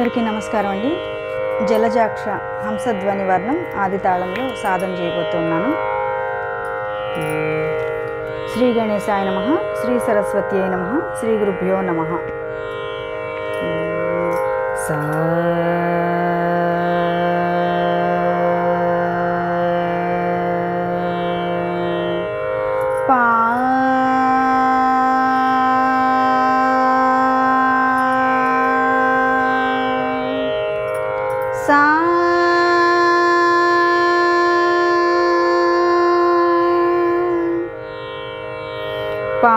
అందరికీ నమస్కారం అండి. జలజాక్ష హంసధ్వని వర్ణం ఆది తాళంలో సాధన చేయబోతున్నాను. శ్రీ గణేశాయ నమః, శ్రీ సరస్వత్యై నమః, శ్రీ గురుభ్యో నమః. సా పా సా పా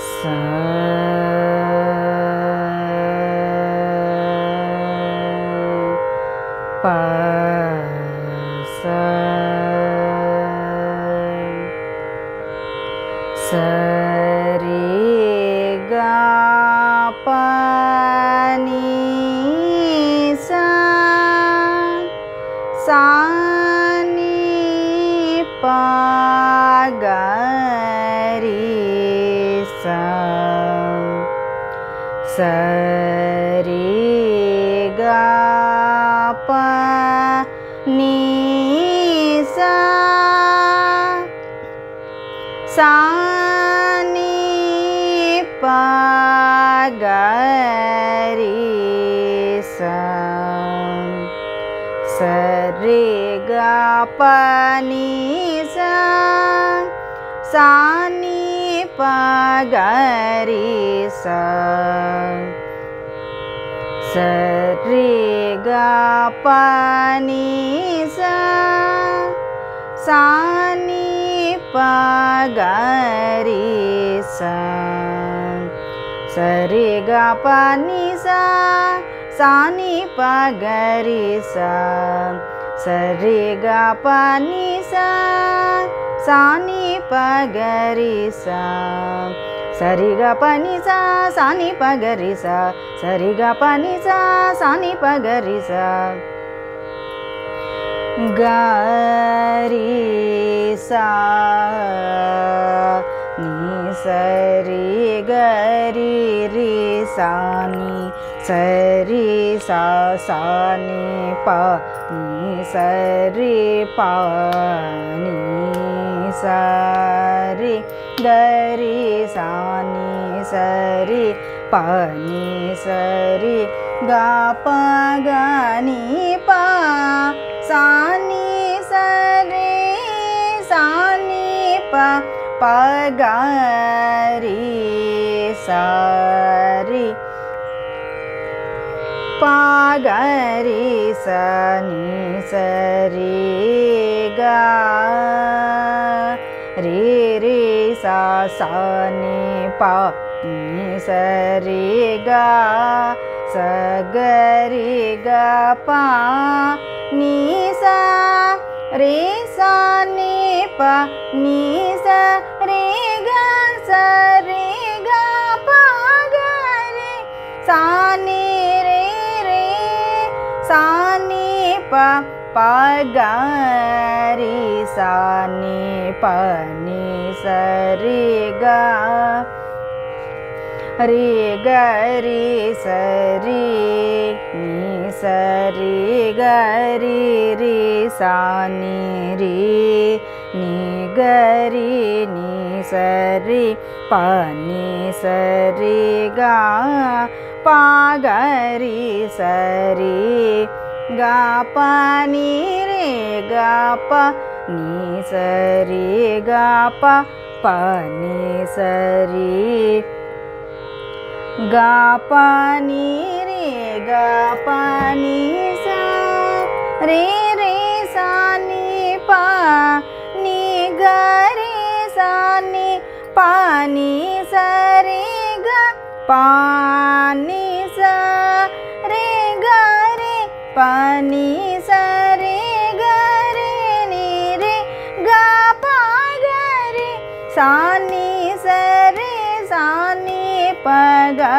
సా పా సా సరి గా పా ని సా సా ని పా గా రి సా సరి గా పా ని సా సా ని పా గా రి సా సరి గా పా ని సా సా ని పా గా రి సా సరి గా పా ని సా సా ని పా గా రి సా సరి గా పా ని సా సా ని పా గా రి సా సరి గా పా ని సా సా ని పా గా రి సా సరి గా పా ని సా సా ని పా గా రి సా సరి గా పా ని సా సా ని పా గా రి సా గా రి సా ని సరి గా రి రి సా ని సరి సా సా ని పా ని సరి పా ని సరి గా రి సా ని సరి పా ని సరి గా పా గా ని పా సా ని సరి సా ని పా పా గా రి సా రి పా గా రి సా ని సరి గా రి రి సా సా ని పా ని సరి గా స గ రి గా పా ని సా రే సా ని పా ని సా రే గా సా రే గా పా గా రి సా ని రే రే సా ని పా పా గా రి సా ని పా ని సా రే గా రే గా రి సా రి ని సా రే గా రి రి సా ని రి ని గా రి ని సా రి పా ని సా రే గా పా గా రి సా రి గా పా ని రే గా పా ని సా రే గా పా పా ని సా రి గా పా ని రే గా పా ని సా రే రే సా ని పా ని గా రే సా ని పా ని సా రే గా పా ని సా రే గా రే పా ని సా రే గా రే ని రే గా పా గా రే సా ని సా రే సా ని పా గా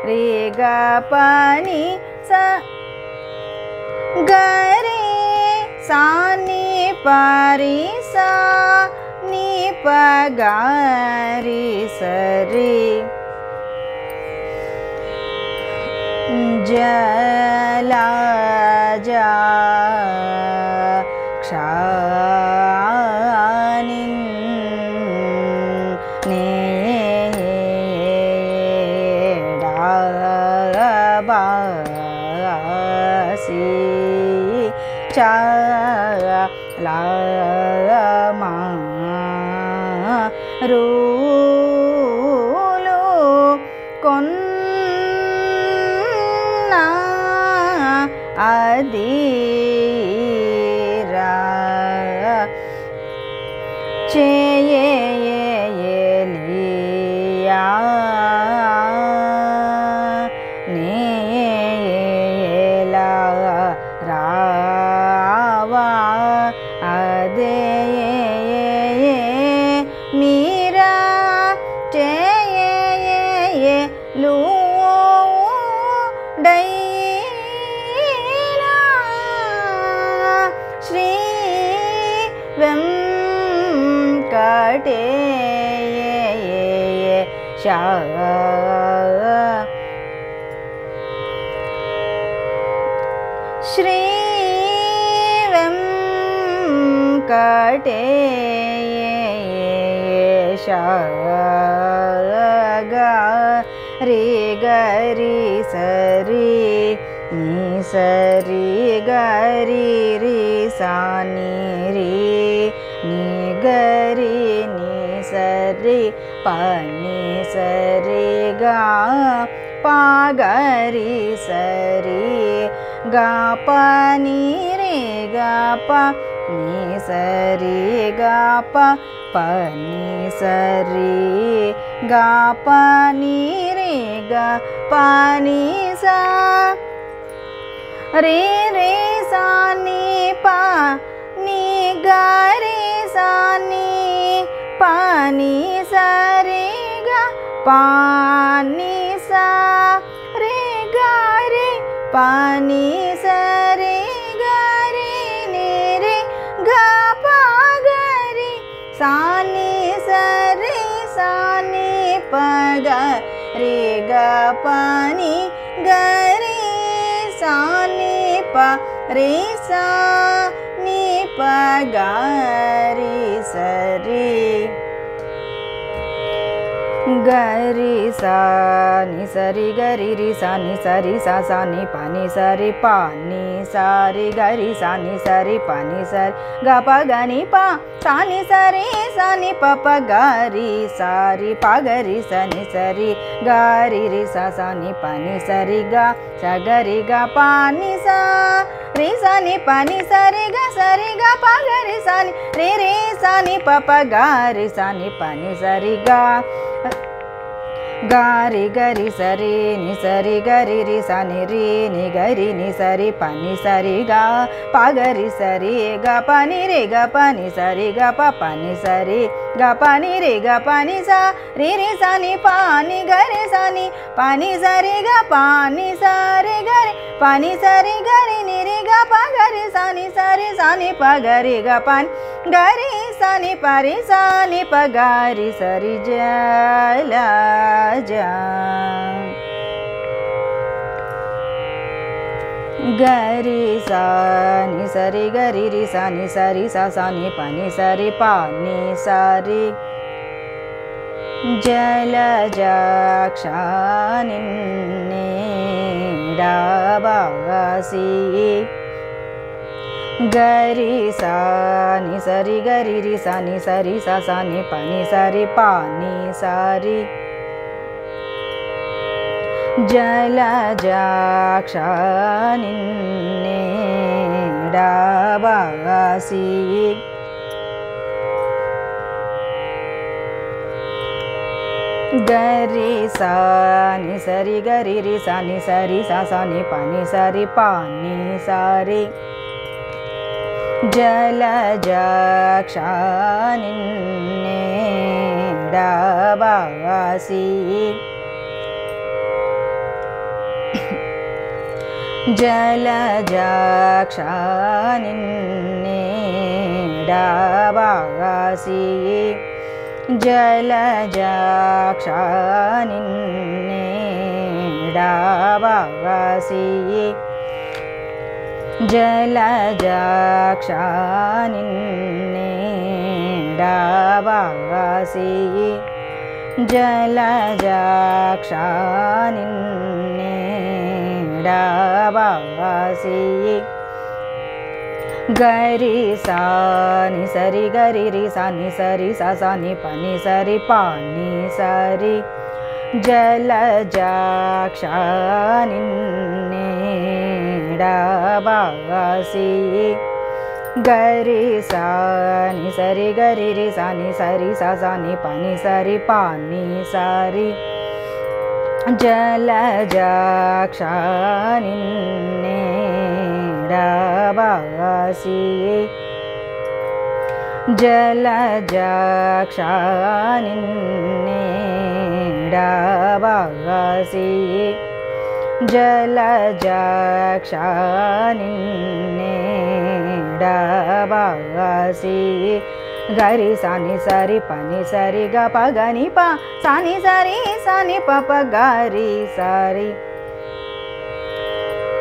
రే గా పా ని సా గా రే सा नी पा रे सा नी प ri sari jala jakshanin nedabasi chalama rulu konna adira cheyeliya nela rava ade mira cheyelu daina Shri Venkatesha Shri Venkatesha ri gari sari ni sari gari ri sani ri ni gari ni sari pa ni sari ga pa gari sari ga pa ni re ga pa ni sari ga pa pa ni sari ga pa ni re ga pa ni sa re re sa ni pa ni ga re sa ni pa ni sa re ga pa ni sa re ga re pa ni sa re ga re ni re ga pa ga re sa ni sa re sa ni pa ga re ga pa ni ga re sa ni pa re sa ni pa ga re sa re gari sa ni sari gari ri sa ni sari sa sa ni pa ni sari pa ni sari gari sa ni sari pa ni sari ga pa ga ni pa sa ni sari sa ni pa pa gari sari pa gari sa ni sari gari ri sa sa ni pa ni sari ga sa gari ga pa ni sa ri sa ni pa ni sari ga pa gari sa ni re sa ni pa pa gari sa ni pa ni sari ga gari gari sari ni sari gari ri sa ni ri ni gari ni sari pa ni sari ga pa gari sari ga pa ni re ga pa ni sari ga pa pa ni sari ga pa ni re ga pa ni sa ri sa ni pa ni ga re sa ni pa ni sari ga pa ni sari ga re pa ni sari ga re ni re ga pa ga re sa ni pa ga re ga pa ni ga re sa ni pa re sa ni pa ga re sari jala ja gari sa ni sari gari ri sa ni sari sa sa ni pa ni sari pa ni sari jala jakshanin nedabasi gari sa ni sari gari ri sa ni sari sa sa ni pa ni sari pa ni sari jala jakshanin nedabasi gari sa ni sari gari ri sa ni sari sa sa ni pa ni sari pa ni sari jala jakshanin nedabasi jala jakshanin nedabasi జలజాక్ష నిన్నే డాబాసి జలజాక్ష నిన్నే డాబాసి జలజాక్ష నిన్నే డాబాసి గరి సాని సరి గరి రి సాని సరి సాని పని సరి పాని సరి జలజాక్ష నిన్నే డాబాసి గరి సాని సరి గరి రి సాని సరి సాని పని సరి పాని సరి జలజాక్ష నిన్నే డాబాసి జలజాక్ష నిన్నే డాబాసి జలజాక్ష నిన్నే డాబాసి గరి సాని సరి పని సరి గ పగని ప సాని సరి సాని పప గరి సరి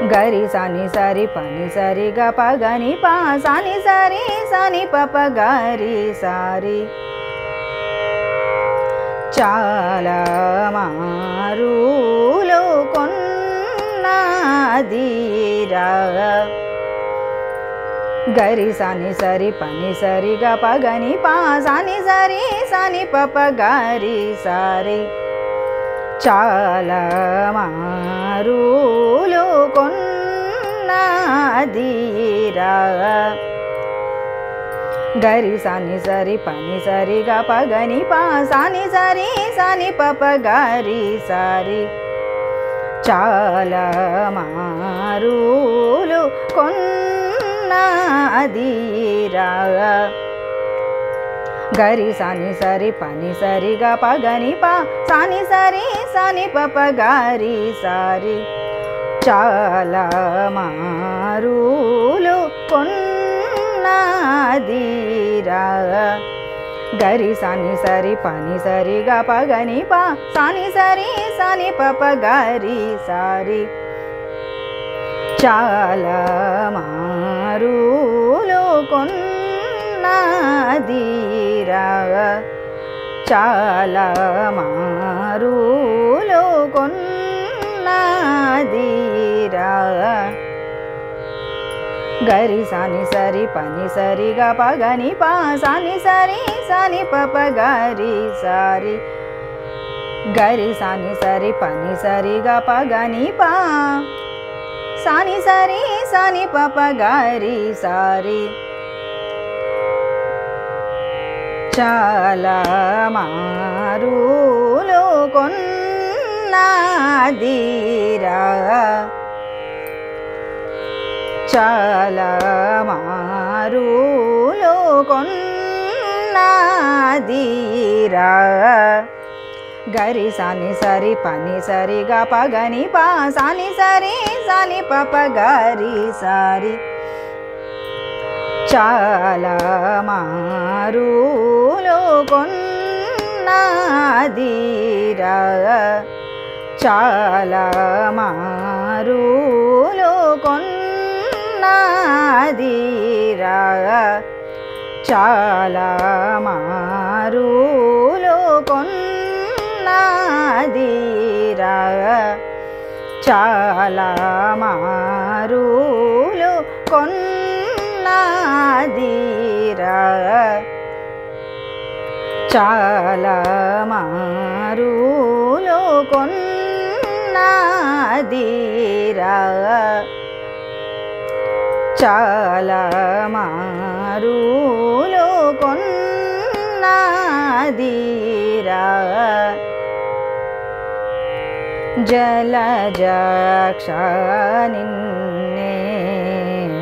గరి సాని సరి పని సరి గ పగని ప సాని సరి సాని పప గరి సారి చాలా మారులు కొన్నదిరా గరి సాని సరి పని సరి గ పగని ప సాని సరి సాని పప గరి సారి చాలా మారులు కొన్నదిరా గరి సాని సరి పని సరి గ పగని ప సాని సరి సాని పప గరి సారి చాలా మారులు కొన్నదిరా గరి సాని సరి పని సరి గ పగని ప సాని సరి సాని పప గరి సారి చాలా మారులు కొన్నదిరా గరి సాని సరి పని సరి గ పగని ప సాని సరి సాని పప గరి సారి చాలా మారులు కొన్నదిరా చాలా మారులు కొన్నదిరా గరి సాని సరి పని సరి గ పగని ప సాని సరి సాని పప గరి సారి గరి సాని సరి పని సరి గ పగని ప సాని సరి సాని పప గరి సారి చాలా మారులు కొన్నదిరా చాలా మారులు కొన్నదిరా గరి సాని సరి పని సరి గ పగని ప సాని సరి సాని పప గరి సారి చాలా మారులు కొన్నదిరా చాలా మారులు కొన్నదిరా చాలా మారులు కొన్నదిరా చాలా మారులు కొన్నదిరా చాలా మారులు కొన్నదిరా చాలా మారులు కొన్నదిరా జలజాక్ష నిన్నే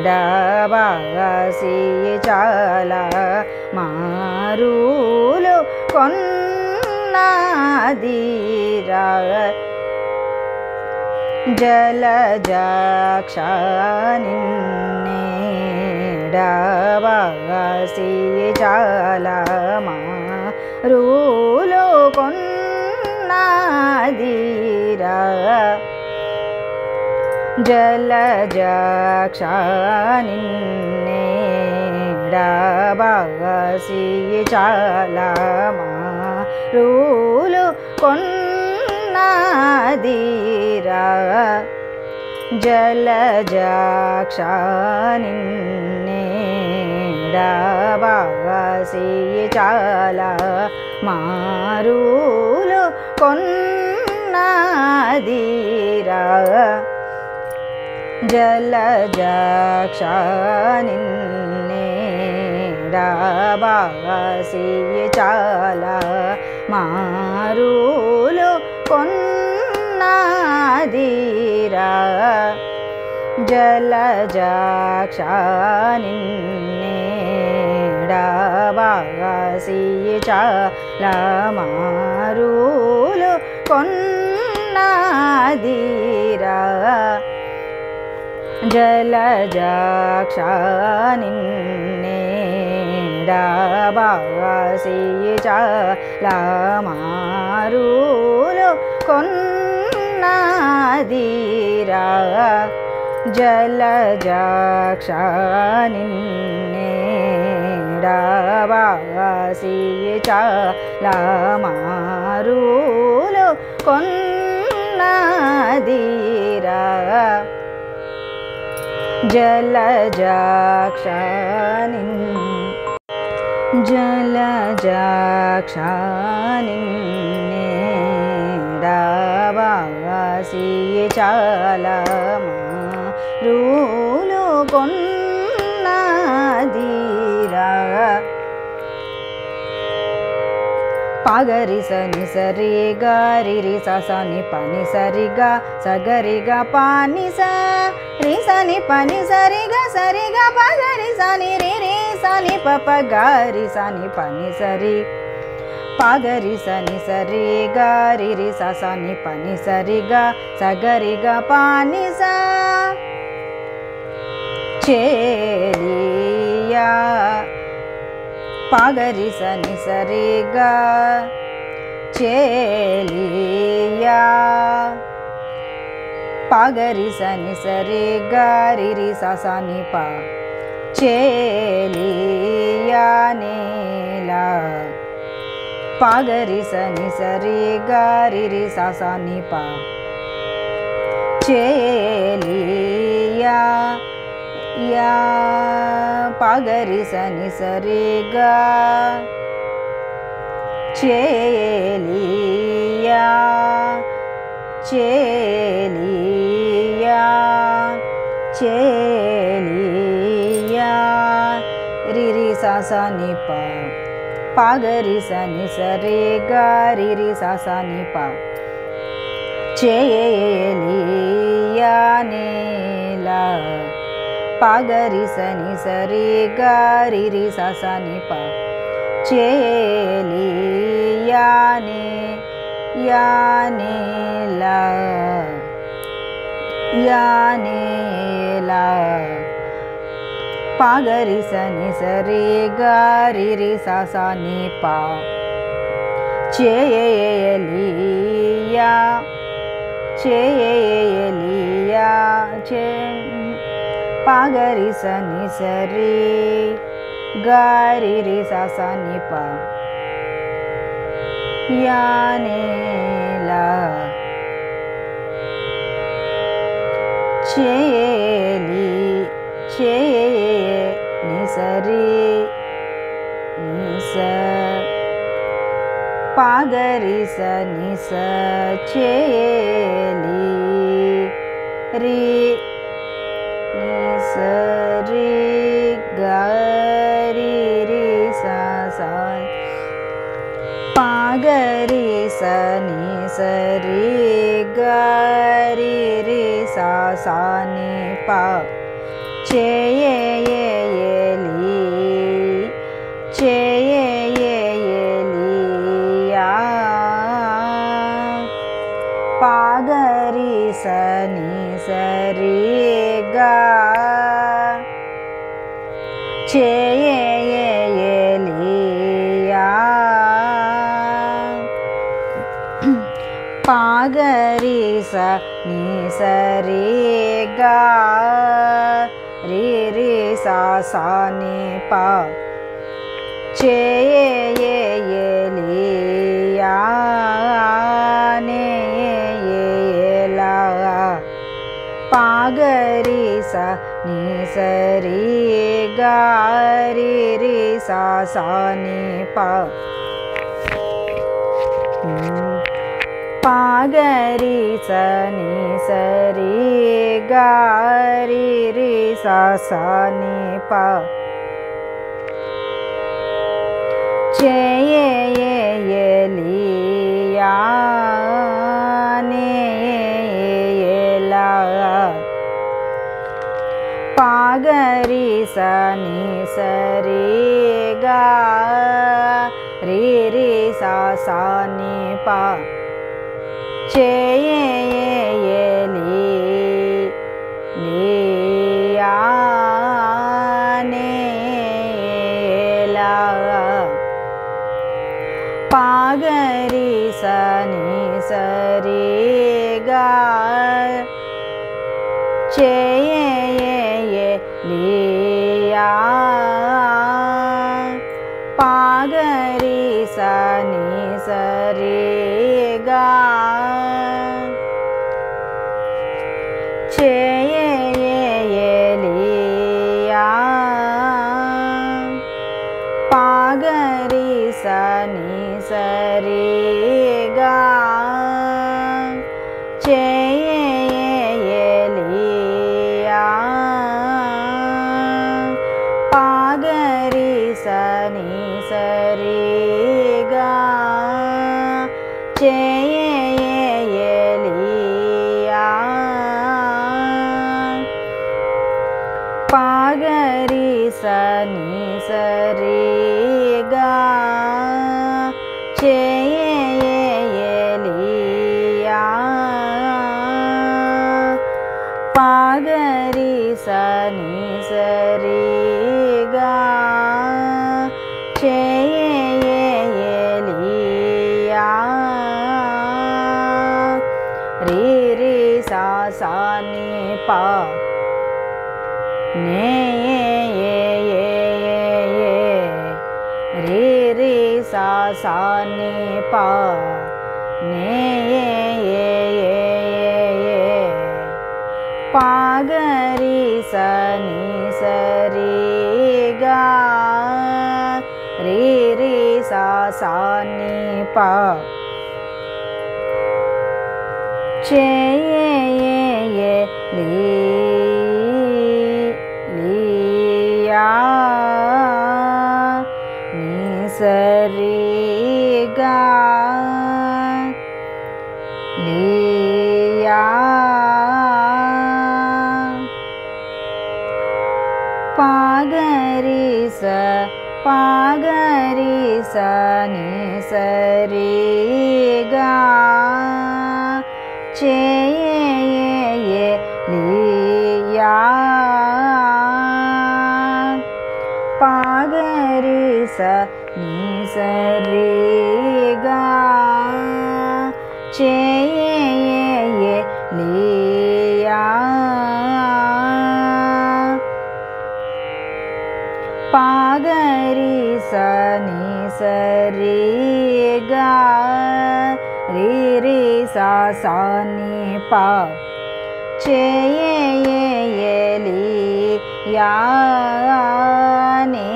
డాబాసి చాలా మారులు కొన్నదిరా జలజాక్ష నిన్నే డాబాసి చాలా రూలు కొన్నదిరా జలజాక్ష నిన్నేడబాసి చాలా మారులు కొన్నదిరా జలజాక్ష నిన్నేడబాసి చాలా మారులు కొన్నదిరా జలజాక్ష నిన్నేడబాసి చాలా మారులు కొన్నదిరా జలజాక్ష నిన్నేడబాసి చాలా మారులు కొన్నదిరా జలజాక్ష నిన్నేడబాసి చాలా మారులు కొన్నదిరా జలజాక్ష నిన్నేడబాసి చాలా మారులు కొన్నదిరా జలజాక్ష జలజాక్ష నిన్నేడబాసి చాలా మారులు కొన్నదిరా పగరి సని సరి గారి సని పని సరిగా సగరిగా పాని సరి సని పని సరిగా పగరి సని రి సని పప గారి సని పని సరి పగరి సని సరి గారి సని పని సరిగా సగరిగా పాని చేలియా పగరి సని సరిగా చేలియా పగరి సని సరిగా రి సని ప చేలియా నేలా పగరి సని సరిగా రి సని ప చేలియా యా పగరి సని సరిగా చేలియా చేలియా చేలియా రి సని ప పగరి సని సరిగా రి సని ప చేలియా నేలా పగరి సని సరిగా రి సని ప చేలియా నేలా యానేలా పగరి సని సరిగా రి సని ప చేలియా చేలియా పగరి సని సరి గారి రి సని ప యానేలా చేలి ని సరి నిస పగరి సని స చేలి రి సరి గారి రి సని పగరి సని సరి గారి రి సని ప చేయేలి చేయేలియా పగరి సని సరిగా చేయేలియా గరి స ని స రి గ రి రి స స ని ప చే ఏ ఏ లి యా నే ఏ లా ప గరి స ని స రి గ రి రి స స ని ప ప గరి స ని స రి గ రి రి స స ని ప చే ఏ ఏ లి యా నే ఏ లా ప గరి స ని స రి గ రి రి స స ని ప చే ఏ లి యా నే లా ప గరి స ని స రి గ చే ఏ లి యా ప గరి స ని స రి గ చే ఏ లి యా ప గరి స ని స రి గ చే ఏ లి యా ప గరి స ని స రి గ చే ఏ లి యా ప గరి స ని స రి గ చే ఏ లి యా ప గరి స ని స రి గ చే ఏ లి యా రి రి స స ని ప నే రి రి స స ని ప నే ప గరి స ని స రి గ రి రి స స ని ప చే ఏ లి యా ని స రి గ లి యా ప గరి స ని స రి గ చే ఏ లి యా ప గరి స ని స రి గ చే ఏ లి యా ప గరి స ని స రి గ రి రి స స ని ప చే ఏ లి యా నే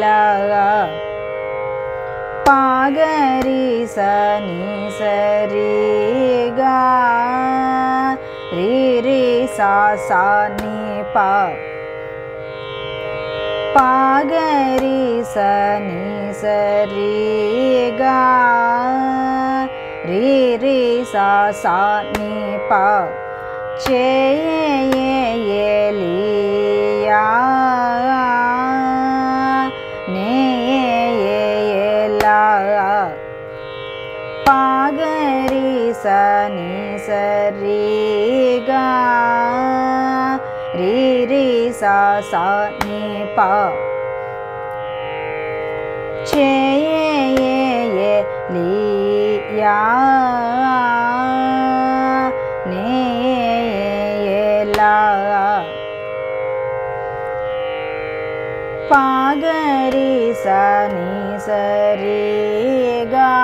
లా ప గరి స ని స రి గ రి రి స స ని ప ప గరి స ని స రి గ రి రి స స ని ప చే ఏ లి యా నే లా ప గరి స ని స రి గ రి రి స స ని ప చే ఏ లి लिया नेला पागरी सनी सरी गा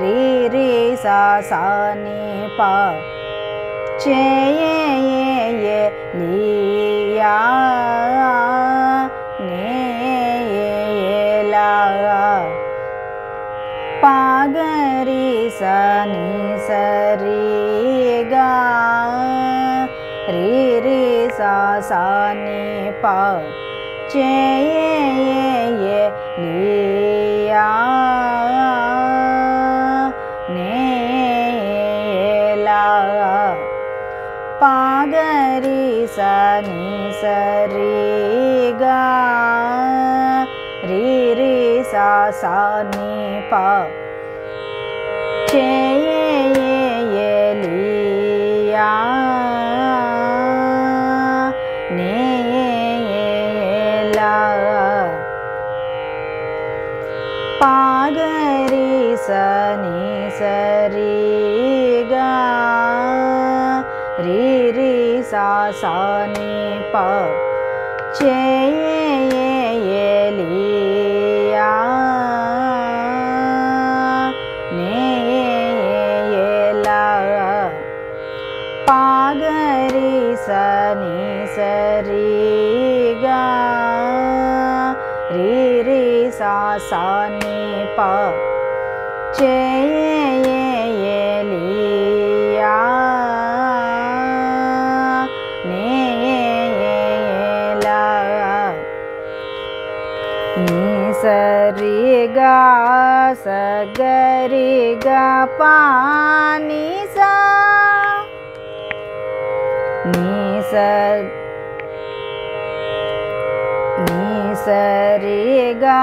री रे सा सा नी पा चे ये लिया नेला पागरी सनी सरी गा री रे सा सा नी पा चे ये लिया नेला पागरी सनी सरी गा री रे सा सा नी पा चे ये लिया नेला पागरी सनी सरी गा री रे सा सा नी पा चे ये लिया नेला पागरी सनी सरी गा री रे सा सा नी पा चे ये लिया नेला नी सरी गा सगरी गा पा नी सा नी सरी गा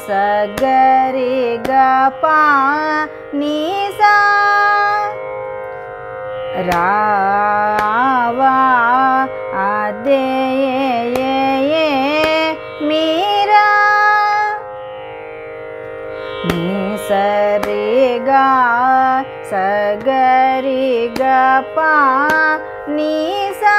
सगरी गा पा नी सा रावा आदे ये मीरा नी सरी गा सगरी गा पा नी सा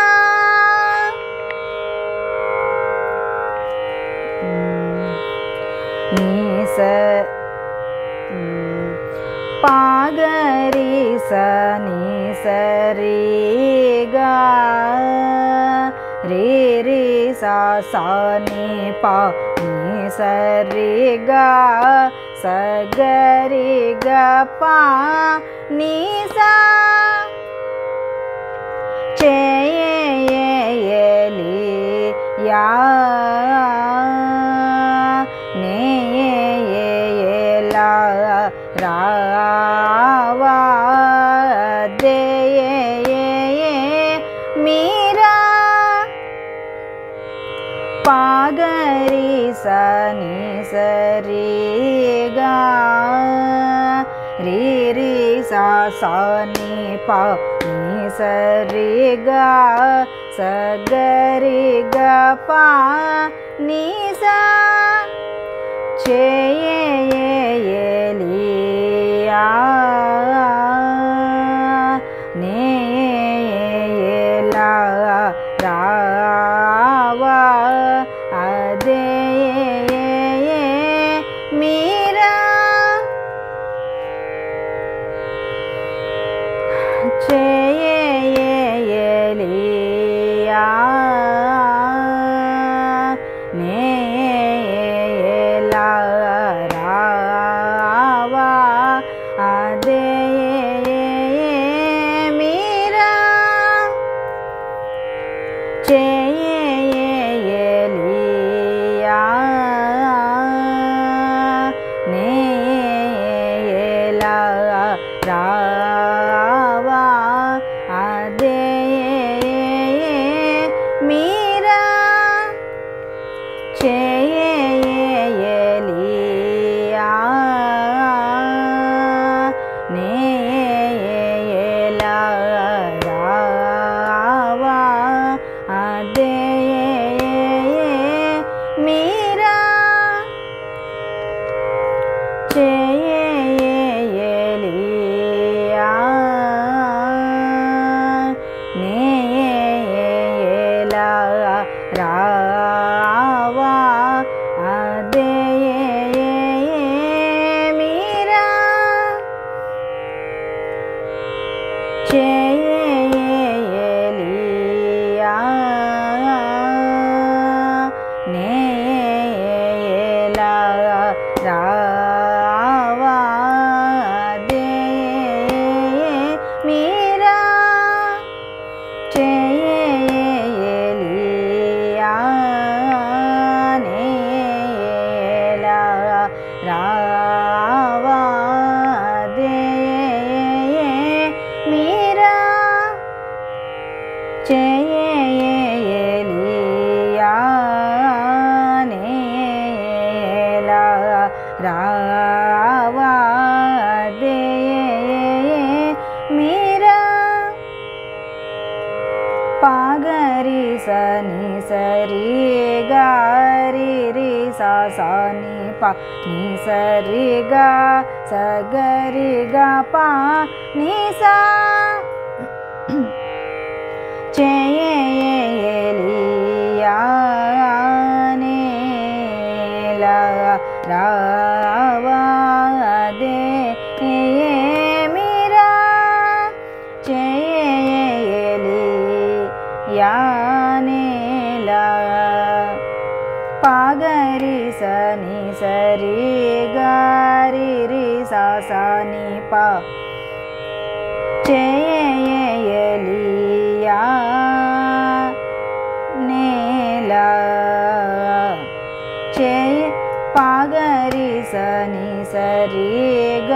पागरी सनी सरी गा रे रे सा सा नी पा नी सरी गा सगरी गा पा नी सा चे ये लिया नेला रावा दे ये मीरा पागरी सनी सरी गा री रे सा सा नी पा नी सरी गा सगरी गा पा नी सा चे ये लिया नेला रावा आदे मीरा चे ये लिया नेला रावा आदे मीरा चे ये लिया नेला रावा आदे मीरा चे ये लिया नेला रावा आदे मीरा चे గరి స ని స రి గ రి రి స స ని ప ని స రి గ స గ రి గ ప ని స చేయలియా నే లా రావా దే మీరా చేయలియా నే లా పాగరి స ని స రి గ రి రి స స ని ప చేయలియా నేలా చేయ పాగరి స ని స రి గ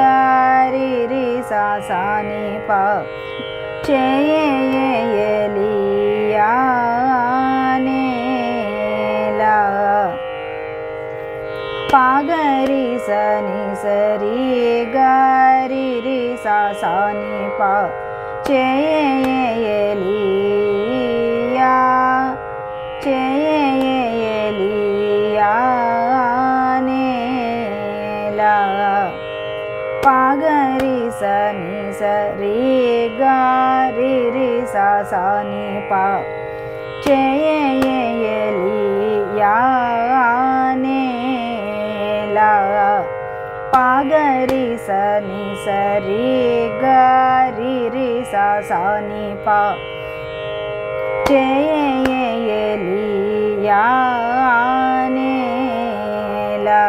రి రి స స ని ప చేయలియా నేలా పాగరి స ని స రి గ రి రి స స ని ప చేయలియా నేలా పాగరి స ని స రి గ రి రి స స ని ప చేయలియా నేలా పాగరి స ని స రి గ రి రి స స ని ప చేయలియా నేలా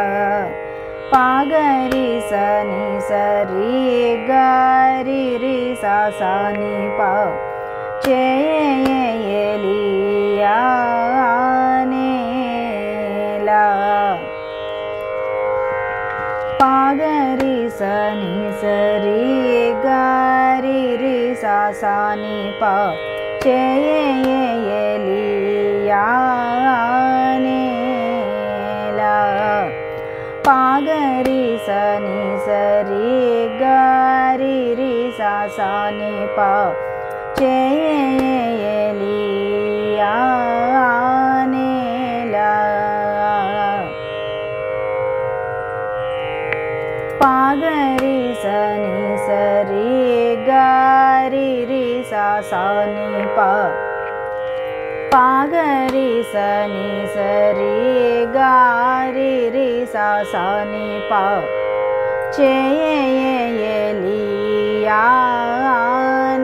పాగరి స ని స రి గ రి రి స స ని ప చేయలియా నేలా పాగరి స ని స రి గ రి రి స స ని ప చేయలియా నేలా పాగరి స ని స రి గ రి రి స స ని ప చేయలియా నేలా పాగరి స ని స రి గ రి రి స స ని ప పాగరి స ని స రి గ రి రి స స ని ప చేయలియా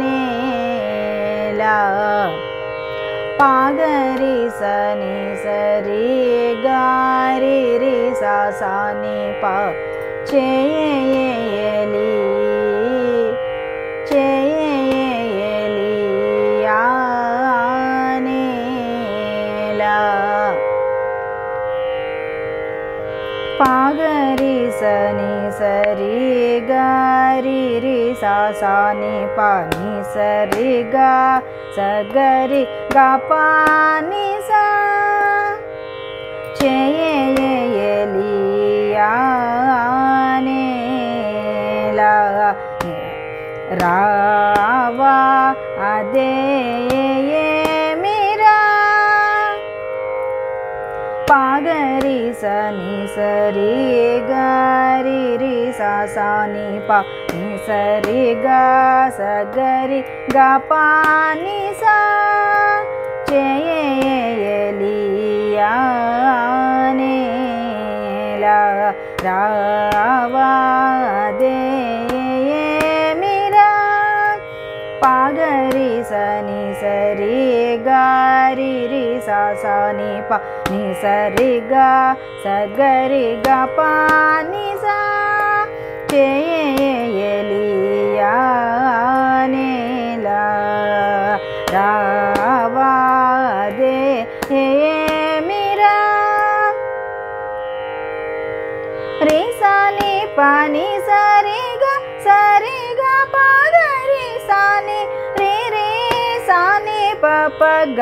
నేలా పాగరి స ని స రి గ రి రి స స ని ప చేయలియా నేలా పాగరి స ని స రి గ రి రి స స ని ప ని స రి గ స గ రి గ ప ని స చేయలియా నేలా రావా అదే మీరా పాగరి స ని స రి గ రి రి స స ని ప ని స రి గ స గ రి గ ప ని స చేయలియా నేలా రావా దే మీరా పాగరి స ని స రి గ రి రి స స ని ప ని స రి గ స గ రి గ ప ని స చేయలియా నేలా రావా దే మీరా రి స ని ప ని స రి గ ప గ రి స ని రి రి స ని ప ప గ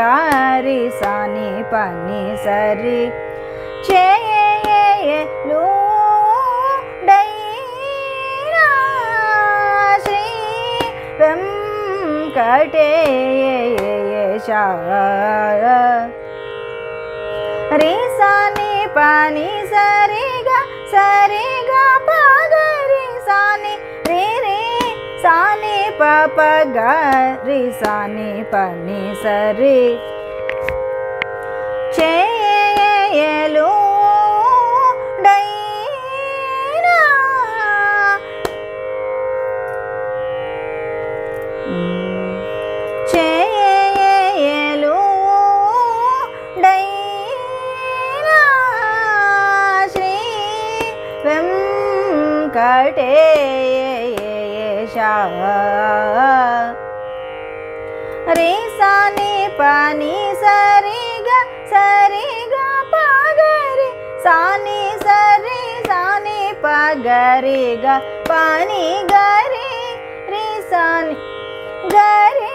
రి స ని ప ని స రి చేయలుడైనా శ్రీ వెంకటేశ शा रे सा नि पा नि सा रे गा पा गा रे सा नि रे सा नि पा पा गा रे सा नि पा नि सा रे చేయలు డైనా చేయలు డైనా శ్రీ వెంకటేశ రే సా ని పా ని సా రే గా పా గా రే సా ని సా ని పా గా రే గా పా ని గా రే రే సా ని గా రే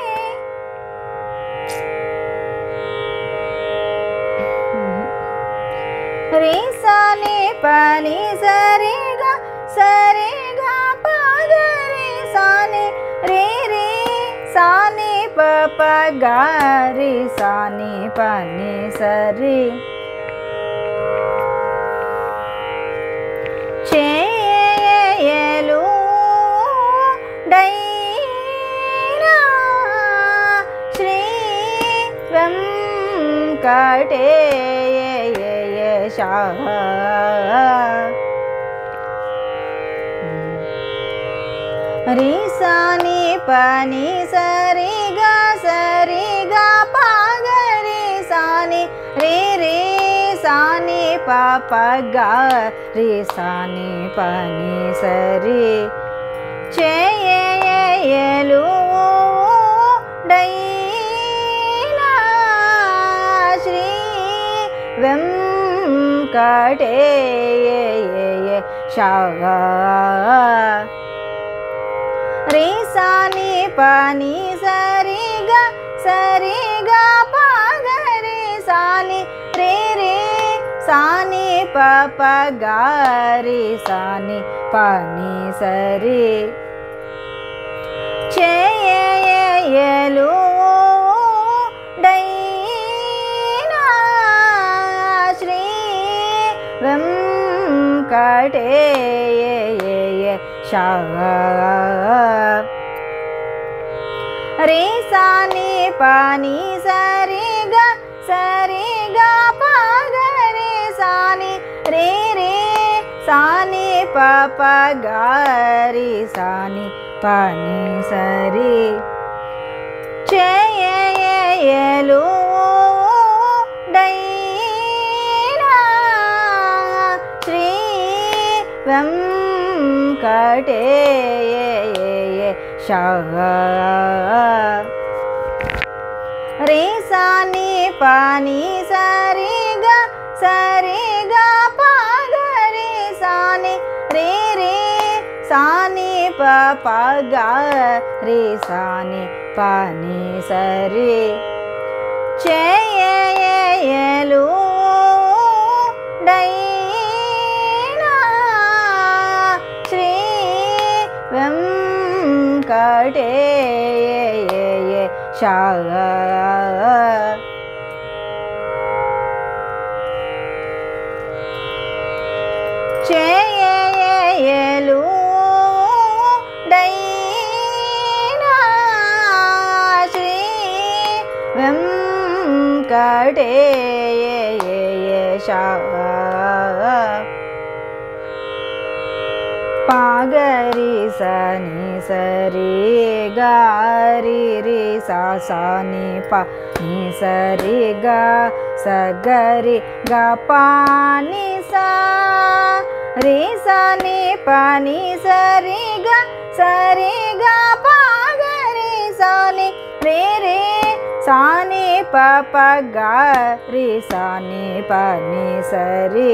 రే సా ని పా ని సా రే గా పా గా రే సా ని రే సా ని పా పా గా రే సా ని పా ని సా రే చేయలు డైనా శ్రీ వెంకటేశ రే సా ని పా ని సా రే గా పా గా రే సా ని రే సా ని పా పా గా రే సా ని పా ని సా రే చేయలు డైనా శ్రీ వెంకటేశ రే సా ని పా ని సా రే గా పా గా రే సా ని రే సా ని పా పా గా రే సా ని పా ని సా రే చేయలు డైనా శ్రీ వెంకటేశ రే సా ని పా ని సా రే గా పా గా రే సా ని రే సా ని పా పా గా రే సా ని పా ని సా రే చేయలు డైనా శ్రీ వెంకటేశ రే సా ని పా ని సా రే గా పా గా రే సా ని రే సా ని పా పా గా రే సా ని పా ని సా రే చేయలు డైనా శ్రీ వెంకటేశ చేయలు డైనా శ్రీ వెంకటేశ పా గా రే సా ని సా రే గా రే సా సా ని పా ని సా రే గా సా గా రే గా పా ని సా రే సా ని పా ని సా రే గా పా గా రే సా ని రే సా ని పా పా గా రే సా ని పా ని సా రే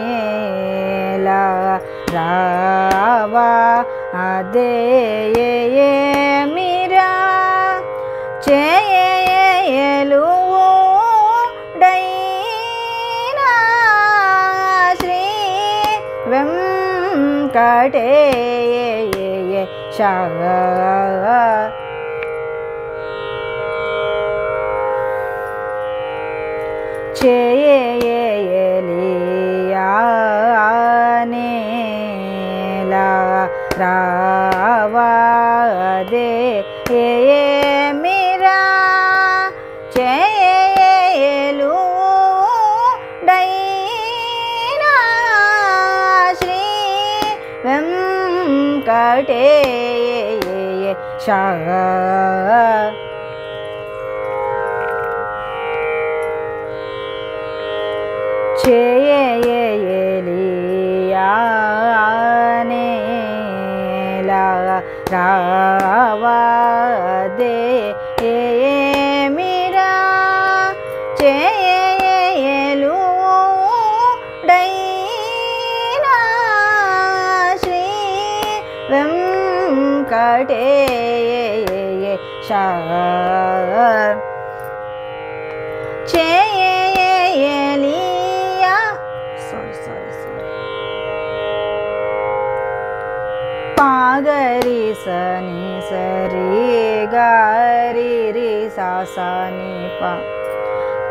చేయలియానేలా రావా అదే మీరా చేయలు డైనా శ్రీ వెంకటేశ చేయలియానేలా రావదే మీరా చేయలు డైనా శ్రీ వెంకటేశ చేయలియానేలా రావదే మీరా చేయలు డైనా శ్రీ వెంకటేశ చేయలియా పాగరి సని సరి గారి రి సాని ప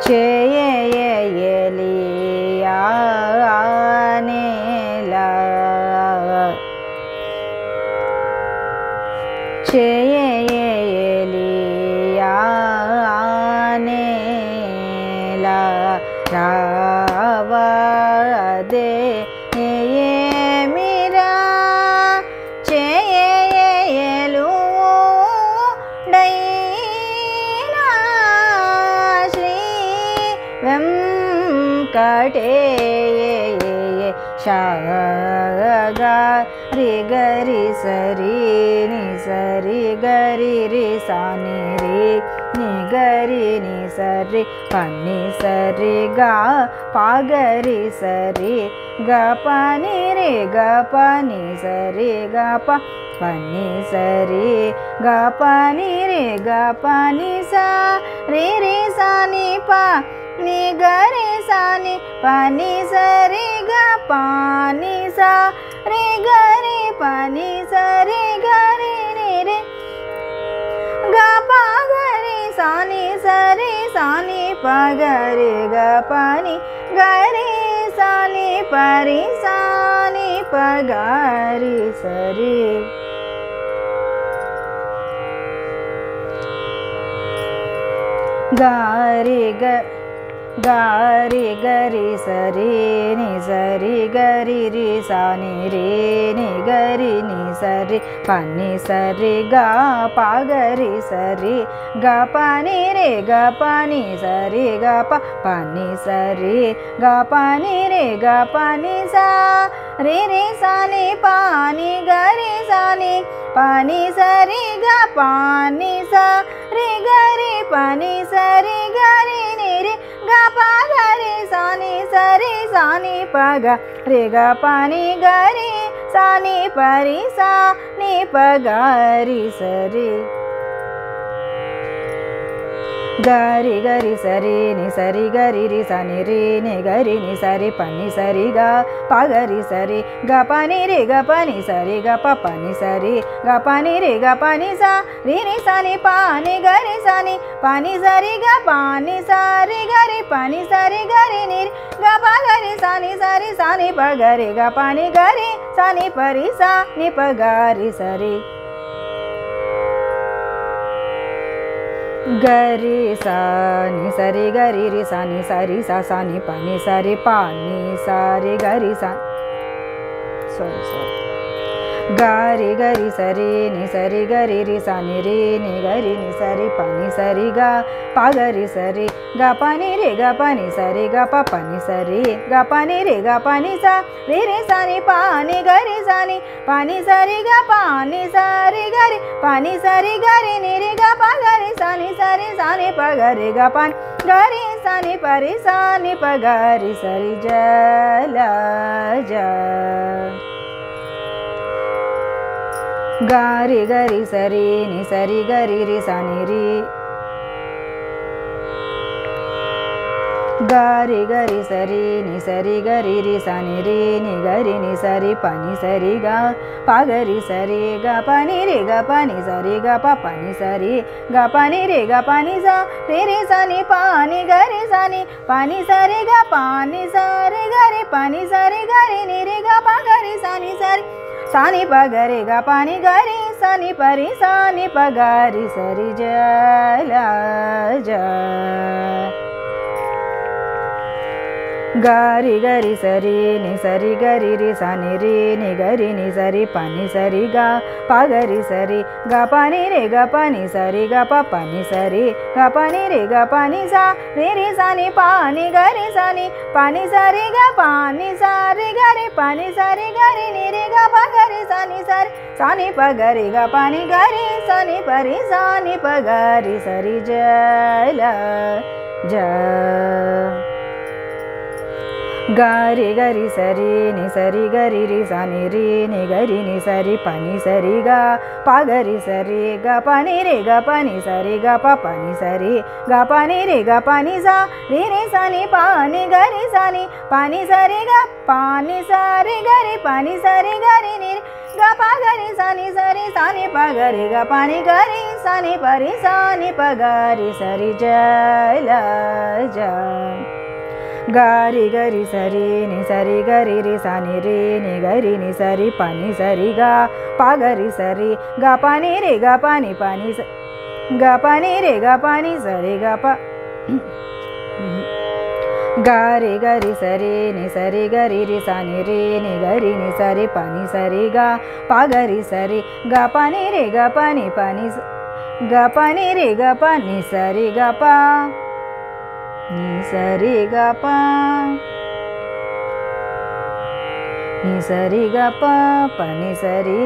చేయలియానేలా చేయలియానేలా రావదే మీరా చేయలు డైనా శ్రీ వెంకటేశ రి గరి సరి ని సరి గరి రి సాని రి ని గరి ని సరి పని సరి గా పాగరి సరి గ పని రే గ పని సరి గ పని సరి గ పని రే గ పని సా రే రే సాని ప ని గరి సాని పని సరి గ పాని సా రే గరి పని సరి గరి ని రే గ పగరి సాని సరి సాని పగరి గ పని గరి సాని పరి సాని పగరి సరి గారి గారి గరి సరి ని సరి గరి రి సాని రే ని గరి ని సరి పని సరి గా పాగరి సరి గ పని రే గ పని సరి గ పని సరి గ పని రే గ పని సా రే రే సాని పాని గరి సాని పాని సరి గ పాని సా రే గరి పని సరి గరి ని రే గ పగరి సాని సరి సాని పగ రే గ పని గరి సాని పరి సా ని పగరి సరి గరి గరి సరి ని సరి గరి రి సని రి ని గరి ని సరి పని సరి గా పగరి సరి గ పని రే గ పని సరి గ పని సరి గ పని రే గ పని సా రి రి సని పాని గరి సని పని సరి గ పాని సరి గరి పని సరి గరి ని గ పగరి సని సరి సని పగరి గ పని గరి సని పరి సా ని పగరి సరి గరి సాని సరి గరి రి సాని సరి సా సాని పని సరి పాని సరి గరి సా సారీ గారి గరి సరి ని సరి గరి రి సాని రి ని గరి ని సరి పని సరి గా పగరి సరి గ పని రే గ పని సరి గ పని సరి గ పని రే గ పని సా రి రి సాని పాని గరి సాని పని సరి గ పాని సరి గరి పని సరి గరి ని రి గ పగరి సాని సరి సాని పగరి గ పని గరి సాని పరి సాని పగరి సరి జల జ గారి గరి సరి ని సరి గరి రి సాని రి గారి గరి సరి ని సరి గరి రి సని రి ని గరి ని సరి పని సరి గా పగరి సరి గ పని రి గ పని సరి గ పని సరి గ పని రి గ పని స రి రి సని పాని గరి సని పని సరి గ పాని సరి గరి పని సరి గరి ని రి గ పగరి సని సరి సాని పగరి గ పాని గరి సని పరి సాని పగరి సరి జల జ గారి గరి సరి ని సరి గరి రి సని రి ని గరి ని సరి పని సరి గా పగరి సరి గ పని రే గ పని సరి గ పని సరి గ పని రే గ పని సా రి రి సని పాని గరి సని పని సరి గ పాని సరి గరి పని సరి గరి ని రి గ పగరి సని సరి సాని పగరి గ పని గరి సని పరి సాని పగరి సరి జల జ గారి గరి సరి ని సరి గరి రి సని రి ని గరి ని సరి పని సరి గా పగరి సరి గ పని రే గ పని సరి గ పని సరి గ పని రే గ పని సా రి రి సని పాని గరి సని పని సరి గ పాని సరి గరి పని సరి గరి ని గ పగరి సని సరి సాని పగరి గ పని గరి సని పరి సాని పగరి సరి జల జ గారి గరి సరి ని సరి గరి రి సని రి ని గరి ని సరి పని సరి గా పగరి సరి గ పని రే గ పని పని గ పని రే గ పని సరి గ ప గారి గరి సరి ని సరి గరి రి సని రి ని గరి ని సరి పని సరి గా పగరి సరి గ పని రే గ పని పని గ పని రే గ పని సరి గ ప ని సరి గ ప ని సరి గ ప పని సరి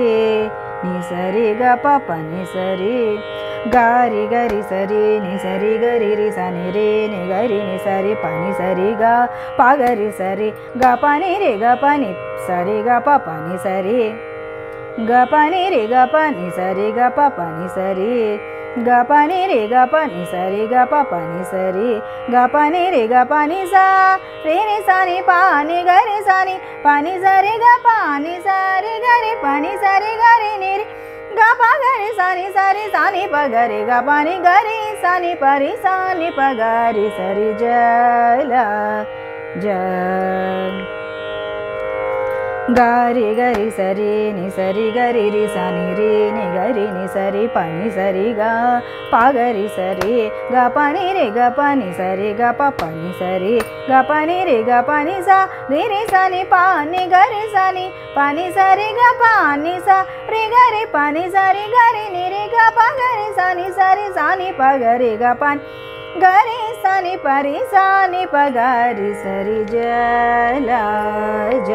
ని సరి గ ప పని సరి గారి గరి సరి ని సరి గరి రి సని రి ని గరి ని సరి పని సరి గా పగరి సరి గ పని రే గ పని సరి గ ప పని సరి గ పని రే గ పని సరి గ ప పని సరి గ పని రే గ పని సరి గ ప పని సరి గ పని రే గ పని సా రి రి సని పాని గరి సని పని సరి గ పాని సరి గరి పని సరి గరి ని రి గ పగరి సని సరి సాని పగరి గ పని గరి సని పరి సాని పగరి సరి జల జ గారి గరి సరి ని సరి గరి రి సని రి ని గరి ని సరి పని సరి గా పగరి సరి గ పని రే గ పని సరి గ పని సరి గ పని రే గ పని సా రి రి సని పాని గరి సని పని సరి గ పాని సా రి గరి పని సరి గరి ని రి గ పగరి సని సరి సాని పగరి గ పని గరి సని పరి సాని పగరి సరి జల జ